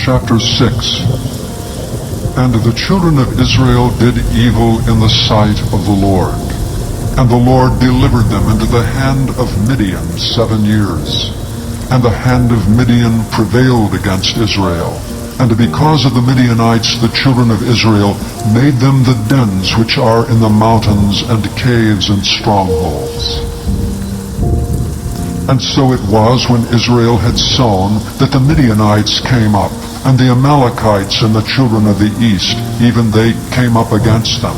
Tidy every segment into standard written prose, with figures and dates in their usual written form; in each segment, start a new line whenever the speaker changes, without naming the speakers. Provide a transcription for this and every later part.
Chapter 6. And the children of Israel did evil in the sight of the Lord. And the Lord delivered them into the hand of Midian 7 years. And the hand of Midian prevailed against Israel. And because of the Midianites the children of Israel made them the dens which are in the mountains and caves and strongholds. And so it was when Israel had sown that the Midianites came up, and the Amalekites and the children of the east, even they came up against them.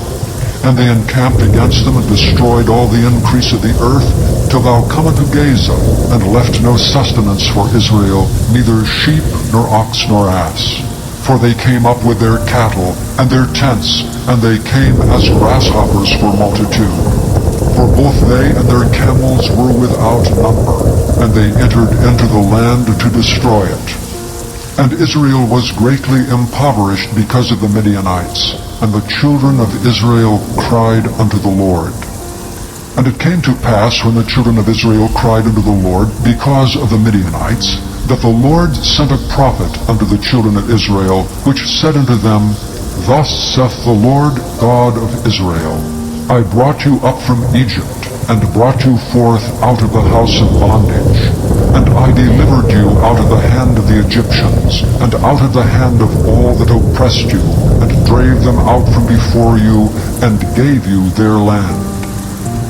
And they encamped against them and destroyed all the increase of the earth, till thou come unto Gaza, and left no sustenance for Israel, neither sheep, nor ox, nor ass. For they came up with their cattle, and their tents, and they came as grasshoppers for multitude. For both they and their camels were without number, and they entered into the land to destroy it. And Israel was greatly impoverished because of the Midianites, and the children of Israel cried unto the Lord. And it came to pass, when the children of Israel cried unto the Lord because of the Midianites, that the Lord sent a prophet unto the children of Israel, which said unto them, Thus saith the Lord God of Israel, I brought you up from Egypt, and brought you forth out of the house of bondage. And I delivered you out of the hand of the Egyptians, and out of the hand of all that oppressed you, and drave them out from before you, and gave you their land.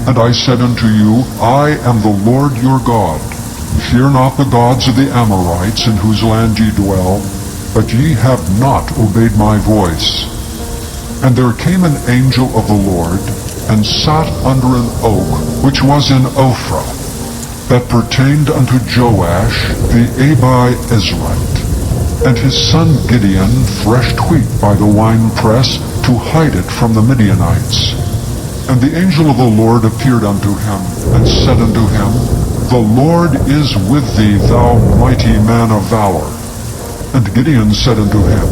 And I said unto you, I am the Lord your God. Fear not the gods of the Amorites, in whose land ye dwell, but ye have not obeyed my voice. And there came an angel of the Lord, and sat under an oak which was in Ophrah, that pertained unto Joash the Abi-Ezrite. And his son Gideon threshed wheat by the winepress, to hide it from the Midianites. And the angel of the Lord appeared unto him, and said unto him, The Lord is with thee, thou mighty man of valor. And Gideon said unto him,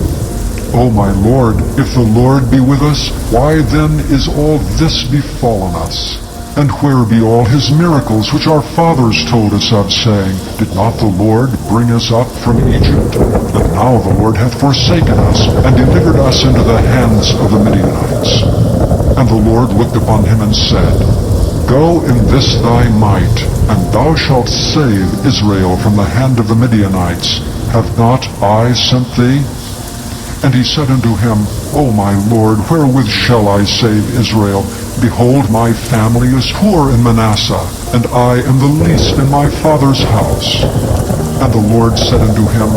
O my Lord, if the Lord be with us, why then is all this befallen us? And where be all his miracles which our fathers told us of, saying, Did not the Lord bring us up from Egypt? But now the Lord hath forsaken us, and delivered us into the hands of the Midianites. And the Lord looked upon him and said, Go in this thy might, and thou shalt save Israel from the hand of the Midianites. Have not I sent thee? And he said unto him, O my Lord, wherewith shall I save Israel? Behold, my family is poor in Manasseh, and I am the least in my father's house. And the Lord said unto him,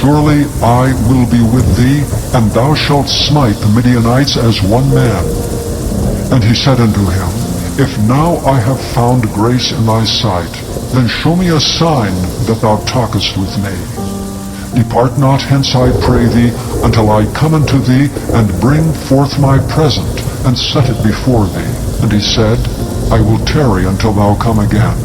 Surely I will be with thee, and thou shalt smite the Midianites as one man. And he said unto him, If now I have found grace in thy sight, then show me a sign that thou talkest with me. Depart not hence, I pray thee, until I come unto thee, and bring forth my present, and set it before thee. And he said, I will tarry until thou come again.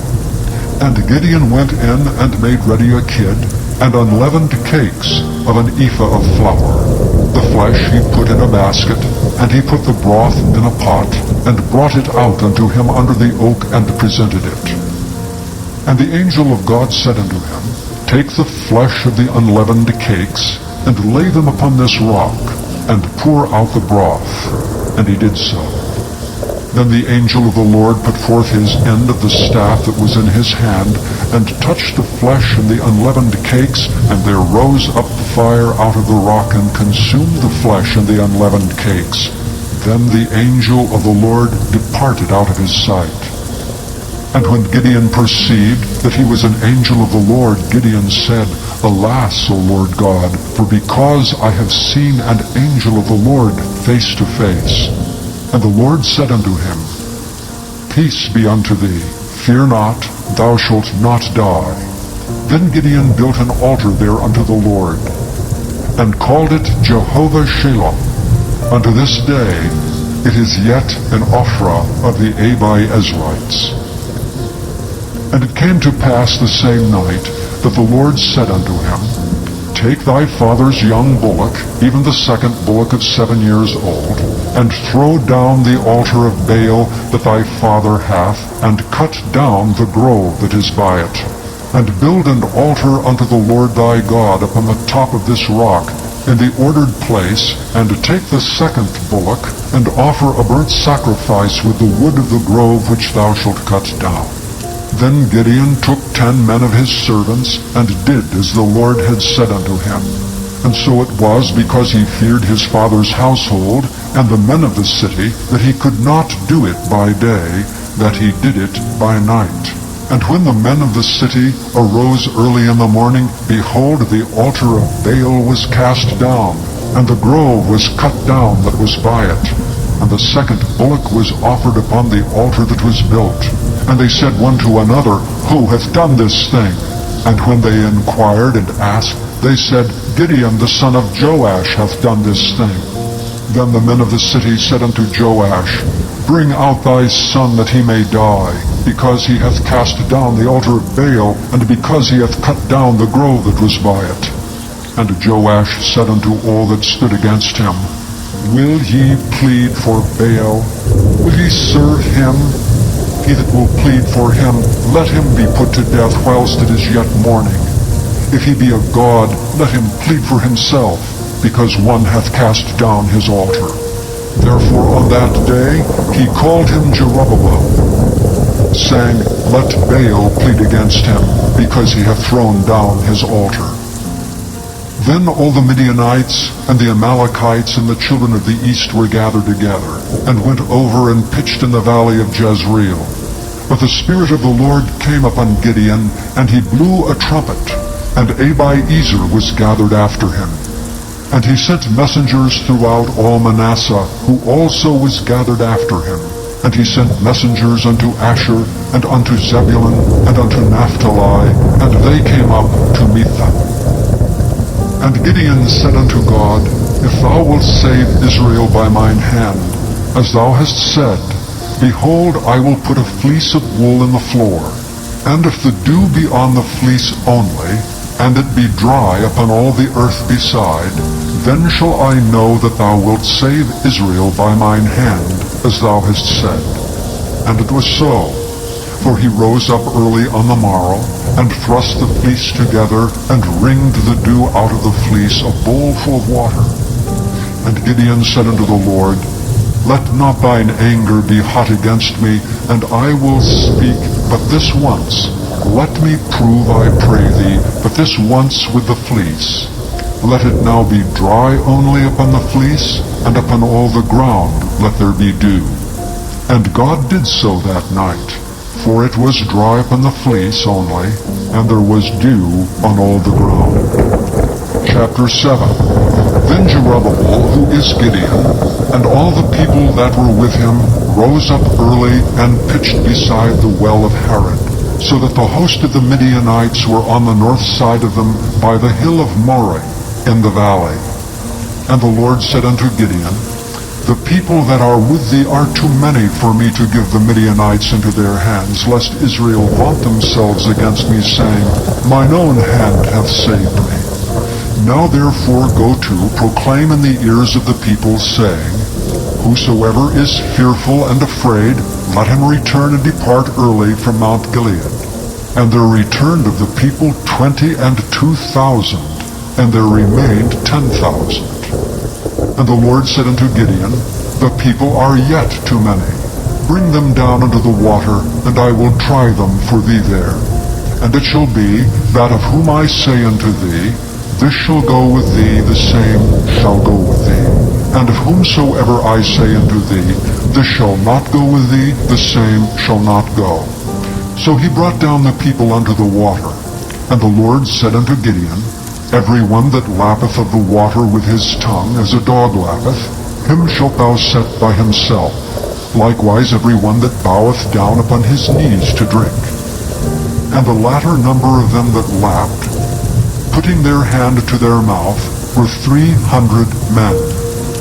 And Gideon went in, and made ready a kid, and unleavened cakes of an ephah of flour. The flesh he put in a basket, and he put the broth in a pot, and brought it out unto him under the oak, and presented it. And the angel of God said unto him, Take the flesh of the unleavened cakes, and lay them upon this rock, and pour out the broth. And he did so. Then the angel of the Lord put forth his end of the staff that was in his hand, and touched the flesh and the unleavened cakes, and there rose up the fire out of the rock, and consumed the flesh and the unleavened cakes. Then the angel of the Lord departed out of his sight. And when Gideon perceived that he was an angel of the Lord, Gideon said, Alas, O Lord God, for because I have seen an angel of the Lord face to face. And the Lord said unto him, Peace be unto thee, fear not, thou shalt not die. Then Gideon built an altar there unto the Lord, and called it Jehovah Shalom. Unto this day it is yet an Ophrah of the Abi-Ezrites. And it came to pass the same night that the Lord said unto him, Take thy father's young bullock, even the second bullock of 7 years old, and throw down the altar of Baal that thy father hath, and cut down the grove that is by it. and build an altar unto the Lord thy God upon the top of this rock, in the ordered place, and take the second bullock, and offer a burnt sacrifice with the wood of the grove which thou shalt cut down. Then Gideon took 10 men of his servants, and did as the Lord had said unto him. And so it was, because he feared his father's household, and the men of the city, that he could not do it by day, that he did it by night. And when the men of the city arose early in the morning, behold, the altar of Baal was cast down, and the grove was cut down that was by it. And the second bullock was offered upon the altar that was built. And they said one to another, Who hath done this thing? And when they inquired and asked, they said, Gideon the son of Joash hath done this thing. Then the men of the city said unto Joash, Bring out thy son that he may die, because he hath cast down the altar of Baal, and because he hath cut down the grove that was by it. And Joash said unto all that stood against him, Will ye plead for Baal? Will ye serve him? He that will plead for him, let him be put to death whilst it is yet morning. If he be a god, let him plead for himself, because one hath cast down his altar. Therefore on that day he called him Jerubbaal, saying, Let Baal plead against him, because he hath thrown down his altar. Then all the Midianites and the Amalekites and the children of the east were gathered together, and went over and pitched in the valley of Jezreel. But the Spirit of the Lord came upon Gideon, and he blew a trumpet, and Abiezer was gathered after him. And he sent messengers throughout all Manasseh, who also was gathered after him. And he sent messengers unto Asher, and unto Zebulun, and unto Naphtali, and they came up to meet them. And Gideon said unto God, If thou wilt save Israel by mine hand, as thou hast said, behold, I will put a fleece of wool in the floor, and if the dew be on the fleece only, and it be dry upon all the earth beside, then shall I know that thou wilt save Israel by mine hand, as thou hast said. And it was so. For he rose up early on the morrow, and thrust the fleece together, and wringed the dew out of the fleece, a bowl full of water. And Gideon said unto the Lord, Let not thine anger be hot against me, and I will speak but this once. Let me prove, I pray thee, but this once with the fleece. Let it now be dry only upon the fleece, and upon all the ground let there be dew. And God did so that night, for it was dry upon the fleece only, and there was dew on all the ground. Chapter 7. Then Jerubbaal, who is Gideon, and all the people that were with him, rose up early and pitched beside the well of Harod, so that the host of the Midianites were on the north side of them by the hill of Moreh in the valley. And the Lord said unto Gideon, The people that are with thee are too many for me to give the Midianites into their hands, lest Israel vaunt themselves against me, saying, Mine own hand hath saved me. Now therefore go to, proclaim in the ears of the people, saying, Whosoever is fearful and afraid, let him return and depart early from Mount Gilead. And there returned of the people 22,000, and there remained 10,000. And the Lord said unto Gideon, The people are yet too many. Bring them down unto the water, and I will try them for thee there. And it shall be, that of whom I say unto thee, This shall go with thee, the same shall go with thee. And of whomsoever I say unto thee, This shall not go with thee, the same shall not go. So he brought down the people unto the water. And the Lord said unto Gideon, Every one that lappeth of the water with his tongue, as a dog lappeth, him shalt thou set by himself. Likewise every one that boweth down upon his knees to drink. And the latter number of them that lapped, putting their hand to their mouth, were 300 men.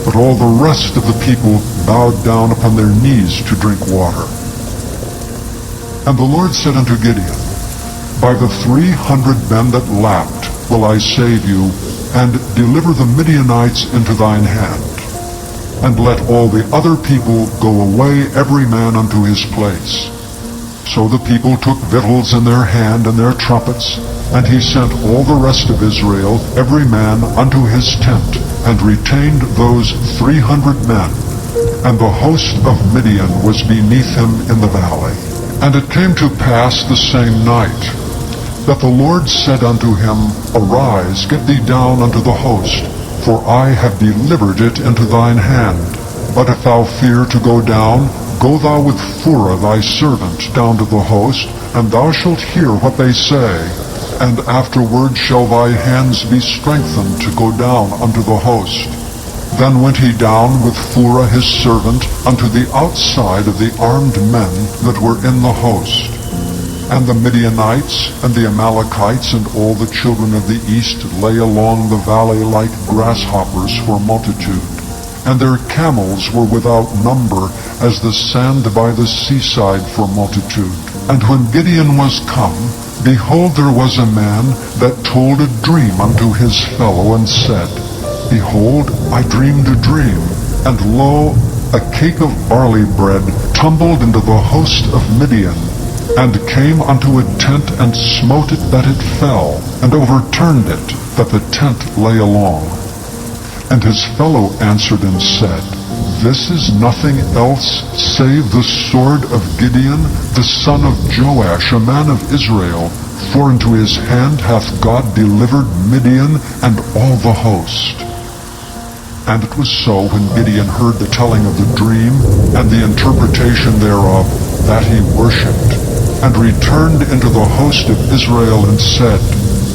But all the rest of the people bowed down upon their knees to drink water. And the Lord said unto Gideon, By the 300 men that lapped will I save you, and deliver the Midianites into thine hand. And let all the other people go away every man unto his place. So the people took victuals in their hand and their trumpets, and he sent all the rest of Israel, every man unto his tent, and retained those 300 men. And the host of Midian was beneath him in the valley. And it came to pass the same night, that the Lord said unto him, Arise, get thee down unto the host, for I have delivered it into thine hand. But if thou fear to go down, go thou with Phurah thy servant down to the host, and thou shalt hear what they say. And afterward shall thy hands be strengthened to go down unto the host. Then went he down with Phurah his servant unto the outside of the armed men that were in the host. And the Midianites and the Amalekites and all the children of the east lay along the valley like grasshoppers for multitude. And their camels were without number, as the sand by the seaside for multitude. And when Gideon was come, behold, there was a man that told a dream unto his fellow, and said, Behold, I dreamed a dream, and lo, a cake of barley bread tumbled into the host of Midian, and came unto a tent, and smote it that it fell, and overturned it, that the tent lay along. And his fellow answered and said, This is nothing else save the sword of Gideon, the son of Joash, a man of Israel, for into his hand hath God delivered Midian and all the host. And it was so, when Gideon heard the telling of the dream, and the interpretation thereof, that he worshipped, and returned into the host of Israel, and said,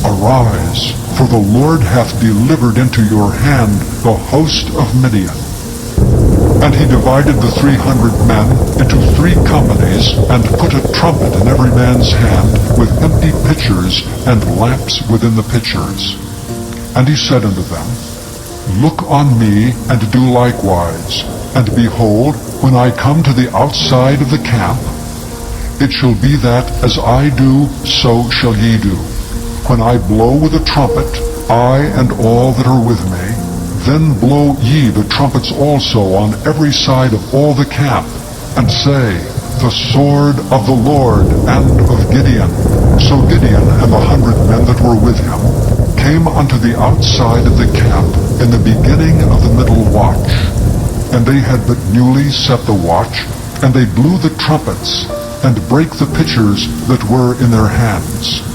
Arise, for the Lord hath delivered into your hand the host of Midian. And he divided the 300 men into 3 companies, and put a trumpet in every man's hand, with empty pitchers, and lamps within the pitchers. And he said unto them, Look on me, and do likewise. And behold, when I come to the outside of the camp, it shall be that, as I do, so shall ye do. When I blow with a trumpet, I and all that are with me, then blow ye the trumpets also on every side of all the camp, and say, The sword of the Lord and of Gideon. So Gideon and the 100 men that were with him came unto the outside of the camp in the beginning of the middle watch. And they had but newly set the watch, and they blew the trumpets, and brake the pitchers that were in their hands.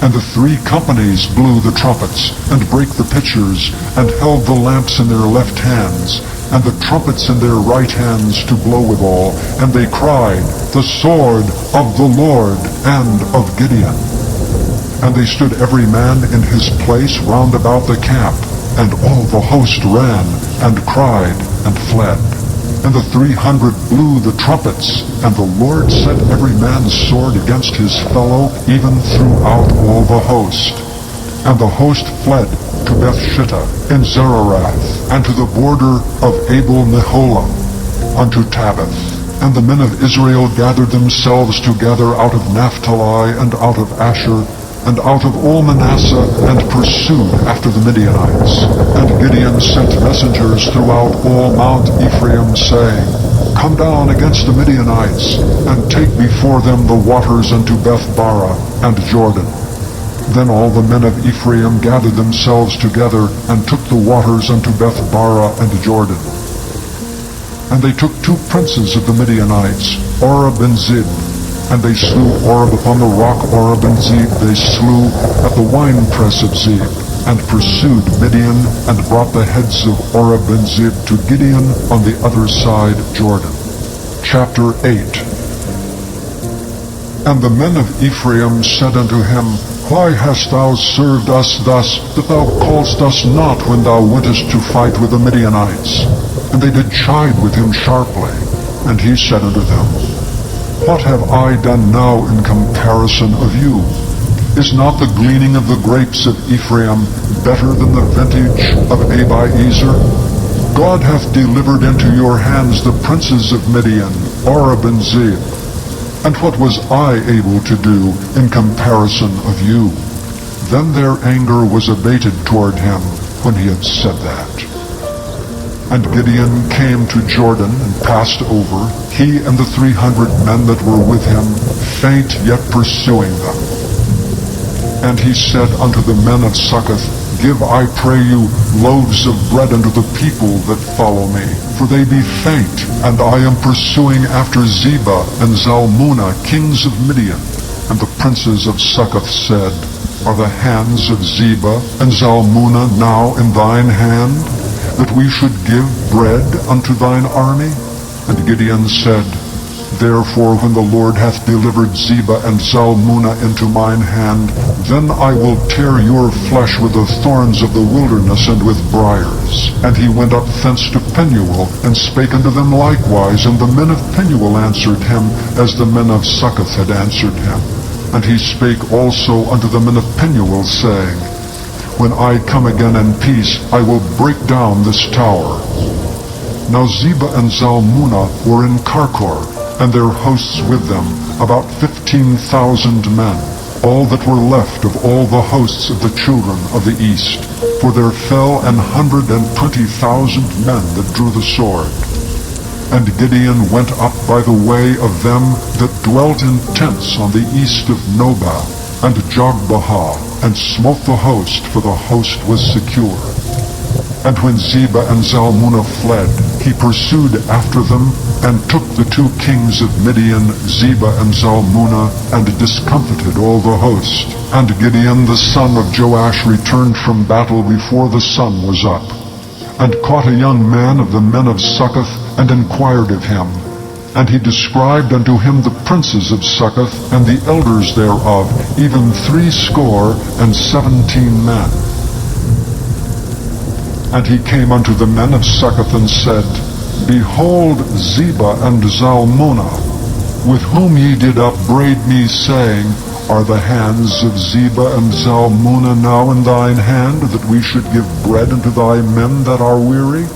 And the 3 companies blew the trumpets, and brake the pitchers, and held the lamps in their left hands, and the trumpets in their right hands to blow withal. And they cried, The sword of the Lord and of Gideon. And they stood every man in his place round about the camp, and all the host ran, and cried, and fled. And the 300 blew the trumpets, and the Lord set every man's sword against his fellow, even throughout all the host. And the host fled to Bethshittah in Zererath, and to the border of Abel-Meholah, unto Tabbath. And the men of Israel gathered themselves together out of Naphtali, and out of Asher, and out of all Manasseh, and pursued after the Midianites. And Gideon sent messengers throughout all Mount Ephraim, saying, Come down against the Midianites, and take before them the waters unto Beth-barah and Jordan. Then all the men of Ephraim gathered themselves together, and took the waters unto Beth-barah and Jordan. And they took 2 princes of the Midianites, Oreb and Zeb. And they slew Oreb upon the rock Oreb, and Zeb they slew at the winepress of Zeb, and pursued Midian, and brought the heads of Oreb and Zeb to Gideon on the other side Jordan. Chapter 8. And the men of Ephraim said unto him, Why hast thou served us thus, that thou calledst us not when thou wentest to fight with the Midianites? And they did chide with him sharply. And he said unto them, What have I done now in comparison of you? Is not the gleaning of the grapes of Ephraim better than the vintage of Abiezer? God hath delivered into your hands the princes of Midian, Oreb and Zeb. And what was I able to do in comparison of you? Then their anger was abated toward him when he had said that. And Gideon came to Jordan and passed over, he and the 300 men that were with him, faint yet pursuing them. And he said unto the men of Succoth, Give, I pray you, loaves of bread unto the people that follow me, for they be faint, and I am pursuing after Zebah and Zalmunna, kings of Midian. And the princes of Succoth said, Are the hands of Zebah and Zalmunna now in thine hand, that we should give bread unto thine army? And Gideon said, Therefore, when the Lord hath delivered Zebah and Zalmunna into mine hand, then I will tear your flesh with the thorns of the wilderness and with briars. And he went up thence to Penuel, and spake unto them likewise. And the men of Penuel answered him, as the men of Succoth had answered him. And he spake also unto the men of Penuel, saying, When I come again in peace, I will break down this tower. Now Zebah and Zalmunna were in Karkor, and their hosts with them, about 15,000 men, all that were left of all the hosts of the children of the east. For there fell 120,000 men that drew the sword. And Gideon went up by the way of them that dwelt in tents on the east of Nobah, and Jogbehah, and smote the host, for the host was secure. And when Zebah and Zalmunna fled, he pursued after them, and took the 2 kings of Midian, Zebah and Zalmunna, and discomfited all the host. And Gideon the son of Joash returned from battle before the sun was up, and caught a young man of the men of Succoth, and inquired of him. And he described unto him the princes of Succoth, and the elders thereof, even 70 men. And he came unto the men of Succoth, and said, Behold Zebah and Zalmunna, with whom ye did upbraid me, saying, Are the hands of Zebah and Zalmunna now in thine hand, that we should give bread unto thy men that are weary?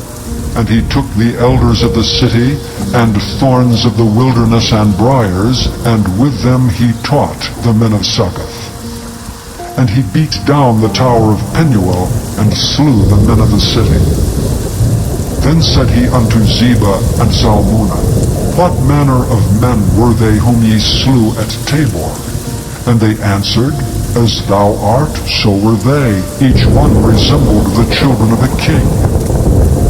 And he took the elders of the city, and thorns of the wilderness, and briars, and with them he taught the men of Succoth. And he beat down the tower of Penuel, and slew the men of the city. Then said he unto Zebah and Zalmunna, What manner of men were they whom ye slew at Tabor? And they answered, As thou art, so were they. Each one resembled the children of a king.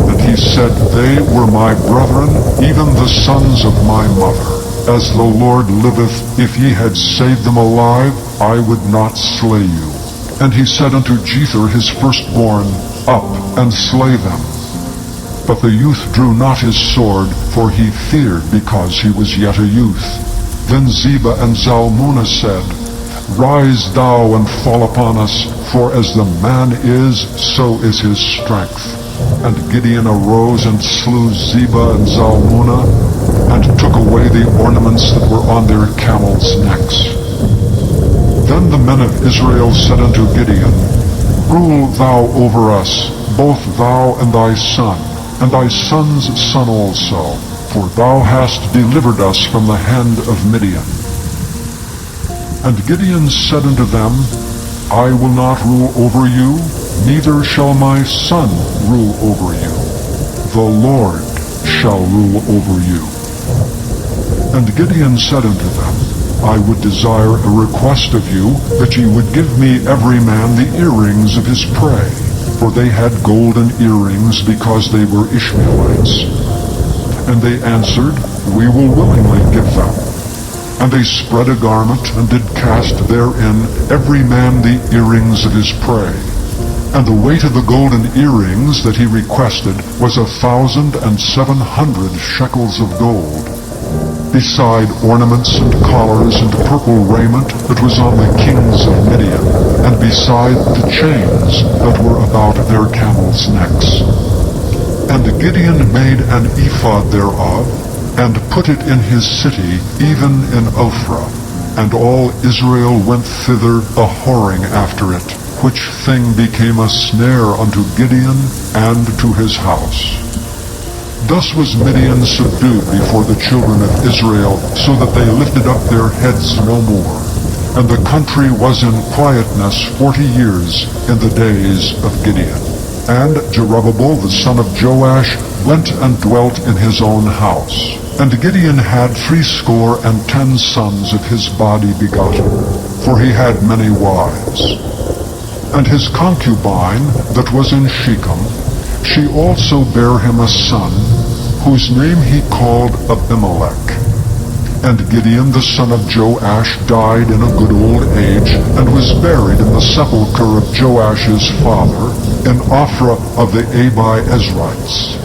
And he said, They were my brethren, even the sons of my mother. As the Lord liveth, if ye had saved them alive, I would not slay you. And he said unto Jether his firstborn, Up, and slay them. But the youth drew not his sword, for he feared, because he was yet a youth. Then Zebah and Zalmunna said, Rise thou and fall upon us, for as the man is, so is his strength. And Gideon arose and slew Zebah and Zalmunna, and took away the ornaments that were on their camels' necks. Then the men of Israel said unto Gideon, Rule thou over us, both thou and thy son, and thy son's son also, for thou hast delivered us from the hand of Midian. And Gideon said unto them, I will not rule over you, neither shall my son rule over you. The Lord shall rule over you. And Gideon said unto them, I would desire a request of you, that ye would give me every man the earrings of his prey. For they had golden earrings, because they were Ishmaelites. And they answered, We will willingly give them. And they spread a garment, and did cast therein every man the earrings of his prey. And the weight of the golden earrings that he requested was 1,700 shekels of gold, beside ornaments and collars and purple raiment that was on the kings of Midian, and beside the chains that were about their camels' necks. And Gideon made an ephod thereof, and put it in his city, even in Ophrah. And all Israel went thither a-whoring after it, which thing became a snare unto Gideon and to his house. Thus was Midian subdued before the children of Israel, so that they lifted up their heads no more. And the country was in quietness 40 years in the days of Gideon. And Jerubbabel the son of Joash went and dwelt in his own house. And Gideon had 70 sons of his body begotten, for he had many wives. And his concubine that was in Shechem, she also bare him a son, whose name he called Abimelech. And Gideon the son of Joash died in a good old age, and was buried in the sepulchre of Joash's father, in Ophrah of the Abi-Ezrites.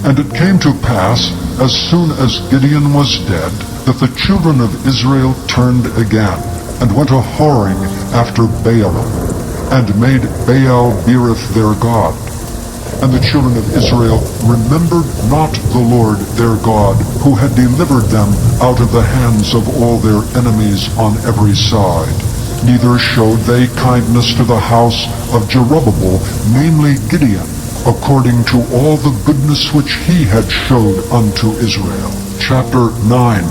And it came to pass, as soon as Gideon was dead, that the children of Israel turned again, and went a-whoring after Baalim, and made Baal-berith their god. And the children of Israel remembered not the Lord their God, who had delivered them out of the hands of all their enemies on every side. Neither showed they kindness to the house of Jerubbabel, namely Gideon, according to all the goodness which he had showed unto Israel. Chapter 9.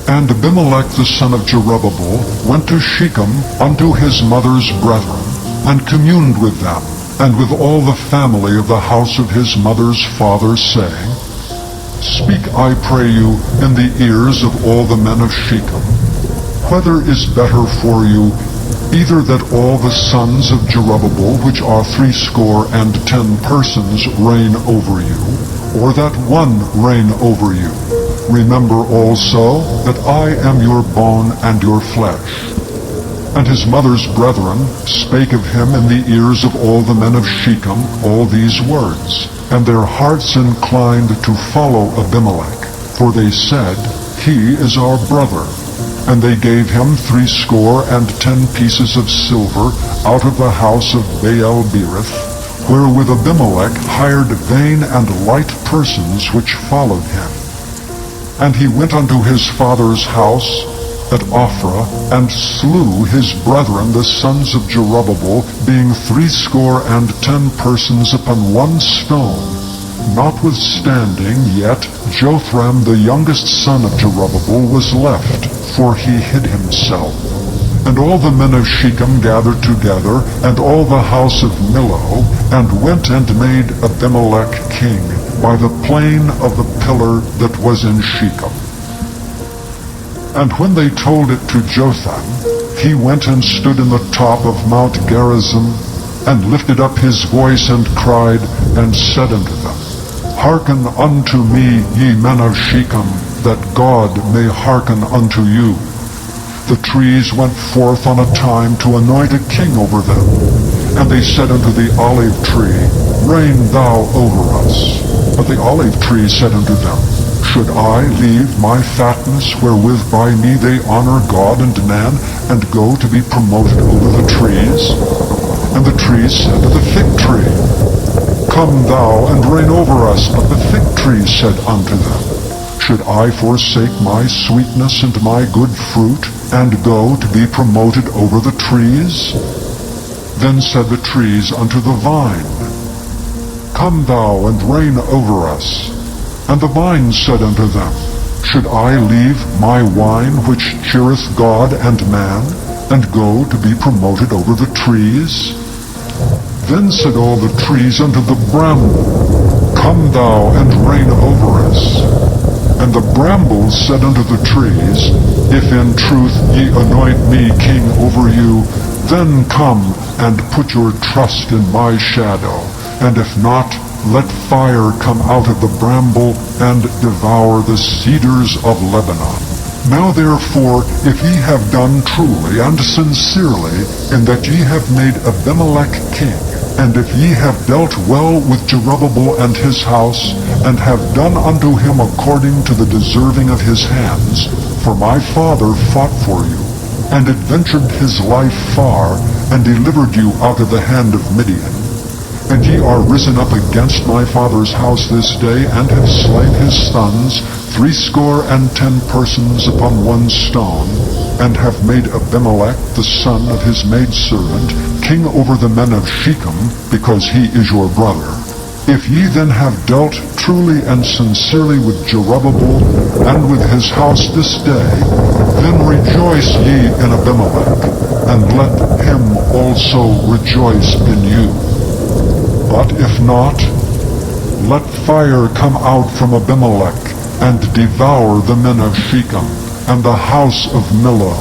And Abimelech the son of Jerubbabel went to Shechem unto his mother's brethren, and communed with them, and with all the family of the house of his mother's father, saying, Speak, I pray you, in the ears of all the men of Shechem, whether is better for you, either that all the sons of Jerubbabel, which are 70 persons, reign over you, or that one reign over you? Remember also that I am your bone and your flesh. And his mother's brethren spake of him in the ears of all the men of Shechem all these words. And their hearts inclined to follow Abimelech, for they said, He is our brother. And they gave him 70 pieces of silver out of the house of Baal-berith, wherewith Abimelech hired vain and light persons which followed him. And he went unto his father's house at Ophrah, and slew his brethren the sons of Jerubbabel, being 70 persons upon one stone. Notwithstanding, yet Jotham the youngest son of Jerubbabel was left, for he hid himself. And all the men of Shechem gathered together, and all the house of Millo, and went and made Abimelech king, by the plain of the pillar that was in Shechem. And when they told it to Jotham, he went and stood in the top of Mount Gerizim, and lifted up his voice, and cried, and said unto them, Hearken unto me, ye men of Shechem, that God may hearken unto you. The trees went forth on a time to anoint a king over them. And they said unto the olive tree, Reign thou over us. But the olive tree said unto them, Should I leave my fatness wherewith by me they honor God and man, and go to be promoted over the trees? And the trees said to the fig tree, Come thou and reign over us. But the fig tree said unto them, Should I forsake my sweetness and my good fruit, and go to be promoted over the trees? Then said the trees unto the vine, Come thou and reign over us. And the vine said unto them, Should I leave my wine which cheereth God and man, and go to be promoted over the trees? Then said all the trees unto the bramble, Come thou and reign over us. And the brambles said unto the trees, If in truth ye anoint me king over you, then come and put your trust in my shadow, and if not, let fire come out of the bramble, and devour the cedars of Lebanon. Now therefore, if ye have done truly and sincerely, in that ye have made Abimelech king, and if ye have dealt well with Jerubbabel and his house, and have done unto him according to the deserving of his hands, for my father fought for you, and adventured his life far, and delivered you out of the hand of Midian, and ye are risen up against my father's house this day, and have slain his sons, 70 persons upon one stone, and have made Abimelech the son of his maidservant king over the men of Shechem, because he is your brother. If ye then have dealt truly and sincerely with Jerubbabel and with his house this day, then rejoice ye in Abimelech, and let him also rejoice in you. But if not, let fire come out from Abimelech, and devour the men of Shechem, and the house of Millo.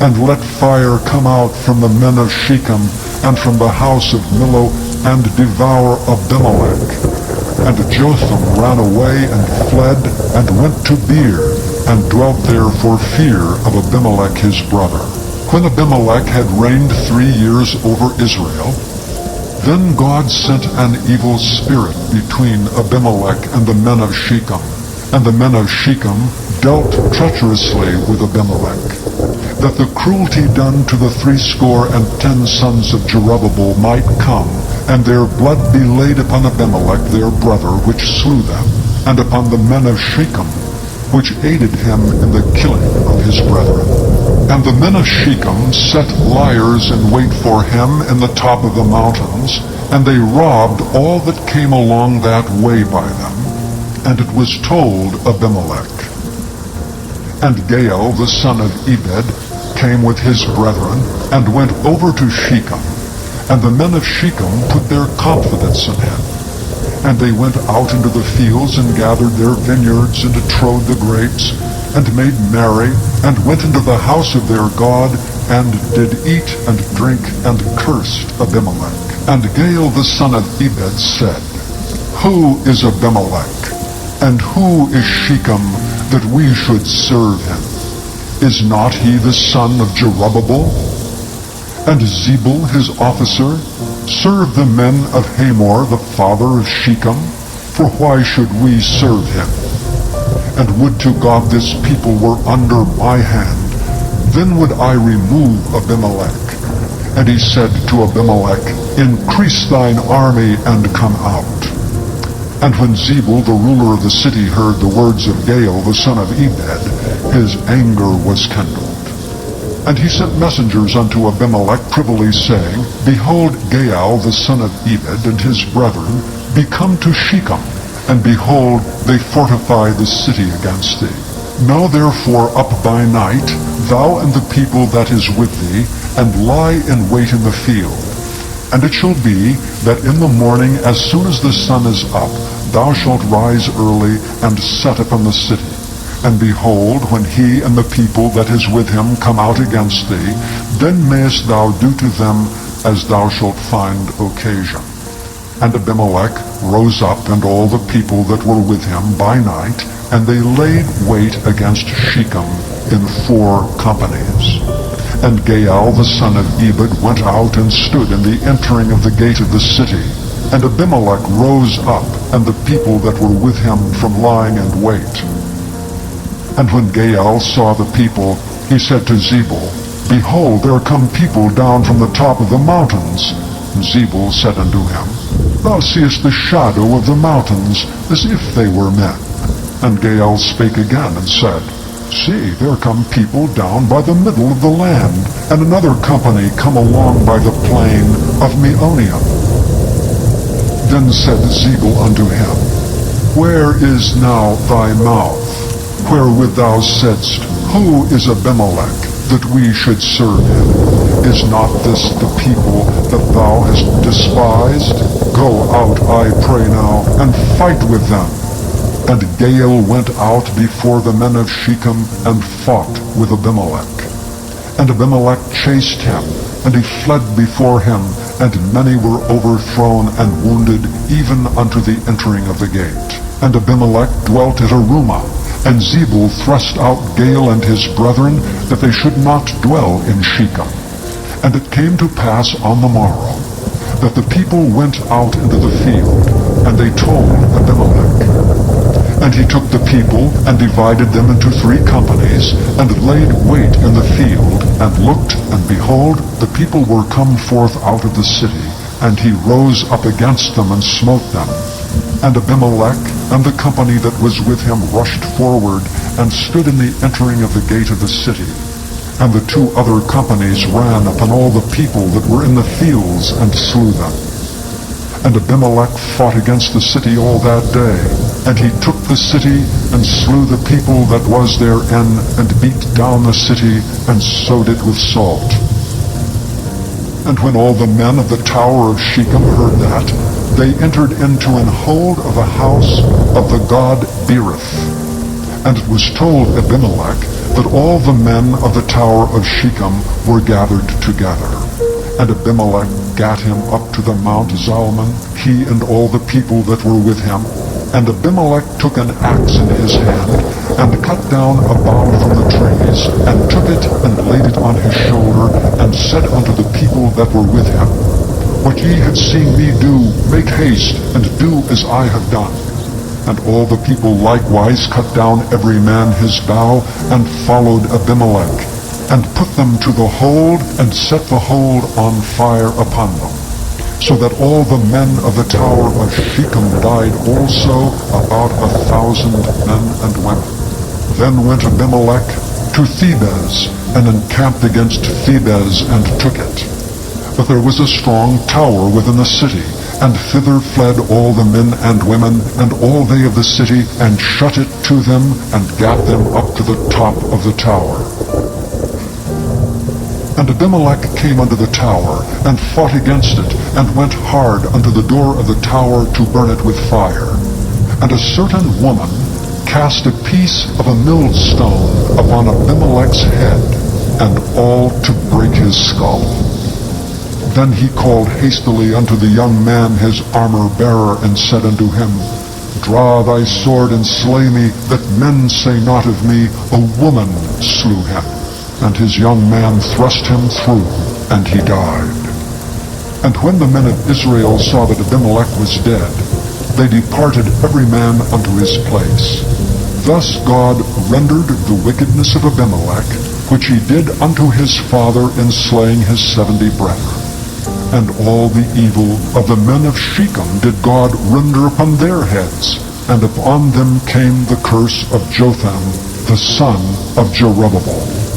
And let fire come out from the men of Shechem, and from the house of Millo, and devour Abimelech. And Jotham ran away and fled, and went to Beer, and dwelt there for fear of Abimelech his brother. When Abimelech had reigned 3 years over Israel, then God sent an evil spirit between Abimelech and the men of Shechem, and the men of Shechem dealt treacherously with Abimelech, that the cruelty done to the 70 sons of Jerubbabel might come, and their blood be laid upon Abimelech their brother, which slew them, and upon the men of Shechem, which aided him in the killing of his brethren. And the men of Shechem set liers in wait for him in the top of the mountains, and they robbed all that came along that way by them. And it was told Abimelech. And Gaal the son of Ebed came with his brethren, and went over to Shechem. And the men of Shechem put their confidence in him. And they went out into the fields, and gathered their vineyards, and trode the grapes, and made merry, and went into the house of their God, and did eat and drink, and cursed Abimelech. And Gaal the son of Ebed said, Who is Abimelech, and who is Shechem, that we should serve him? Is not he the son of Jerubbabel? And Zebul his officer served the men of Hamor the father of Shechem, for why should we serve him? And would to God this people were under my hand, then would I remove Abimelech. And he said to Abimelech, Increase thine army, and come out. And when Zebul the ruler of the city heard the words of Gaal the son of Ebed, his anger was kindled. And he sent messengers unto Abimelech privily, saying, Behold, Gaal the son of Ebed and his brethren be come to Shechem, and behold, they fortify the city against thee. Know therefore up by night, thou and the people that is with thee, and lie in wait in the field. And it shall be, that in the morning, as soon as the sun is up, thou shalt rise early, and set upon the city. And behold, when he and the people that is with him come out against thee, then mayest thou do to them as thou shalt find occasion. And Abimelech rose up, and all the people that were with him by night, and they laid wait against Shechem in 4 companies. And Gaal the son of Ebed went out and stood in the entering of the gate of the city. And Abimelech rose up, and the people that were with him from lying in wait. And when Gaal saw the people, he said to Zebul, Behold, there come people down from the top of the mountains. And Zebul said unto him, Thou seest the shadow of the mountains, as if they were men. And Gaal spake again, and said, See, there come people down by the middle of the land, and another company come along by the plain of Meoneum. Then said Zebul unto him, Where is now thy mouth, wherewith thou saidst, Who is Abimelech, that we should serve him? Is not this the people that thou hast despised? Go out, I pray now, and fight with them. And Gaal went out before the men of Shechem, and fought with Abimelech. And Abimelech chased him, and he fled before him, and many were overthrown and wounded, even unto the entering of the gate. And Abimelech dwelt at Arumah, and Zebul thrust out Gaal and his brethren, that they should not dwell in Shechem. And it came to pass on the morrow, that the people went out into the field, and they told Abimelech. And he took the people, and divided them into 3 companies, and laid wait in the field, and looked, and behold, the people were come forth out of the city, and he rose up against them, and smote them. And Abimelech and the company that was with him rushed forward, and stood in the entering of the gate of the city. And the 2 other companies ran upon all the people that were in the fields, and slew them. And Abimelech fought against the city all that day. And he took the city, and slew the people that was therein, and beat down the city, and sowed it with salt. And when all the men of the tower of Shechem heard that, they entered into an hold of the house of the god Berith. And it was told Abimelech that all the men of the tower of Shechem were gathered together. And Abimelech gat him up to the Mount Zalmon, he and all the people that were with him. And Abimelech took an axe in his hand, and cut down a bough from the trees, and took it, and laid it on his shoulder, and said unto the people that were with him, What ye have seen me do, make haste, and do as I have done. And all the people likewise cut down every man his bough, and followed Abimelech, and put them to the hold, and set the hold on fire upon them. So that all the men of the tower of Shechem died also, about 1,000 men and women. Then went Abimelech to Thebez, and encamped against Thebez, and took it. But there was a strong tower within the city, and thither fled all the men and women, and all they of the city, and shut it to them, and gat them up to the top of the tower. And Abimelech came unto the tower, and fought against it, and went hard unto the door of the tower to burn it with fire. And a certain woman cast a piece of a millstone upon Abimelech's head, and all to break his skull. Then he called hastily unto the young man his armor-bearer, and said unto him, Draw thy sword, and slay me, that men say not of me, A woman slew him. And his young man thrust him through, and he died. And when the men of Israel saw that Abimelech was dead, they departed every man unto his place. Thus God rendered the wickedness of Abimelech, which he did unto his father in slaying his 70 brethren. And all the evil of the men of Shechem did God render upon their heads, and upon them came the curse of Jotham, the son of Jerubbaal.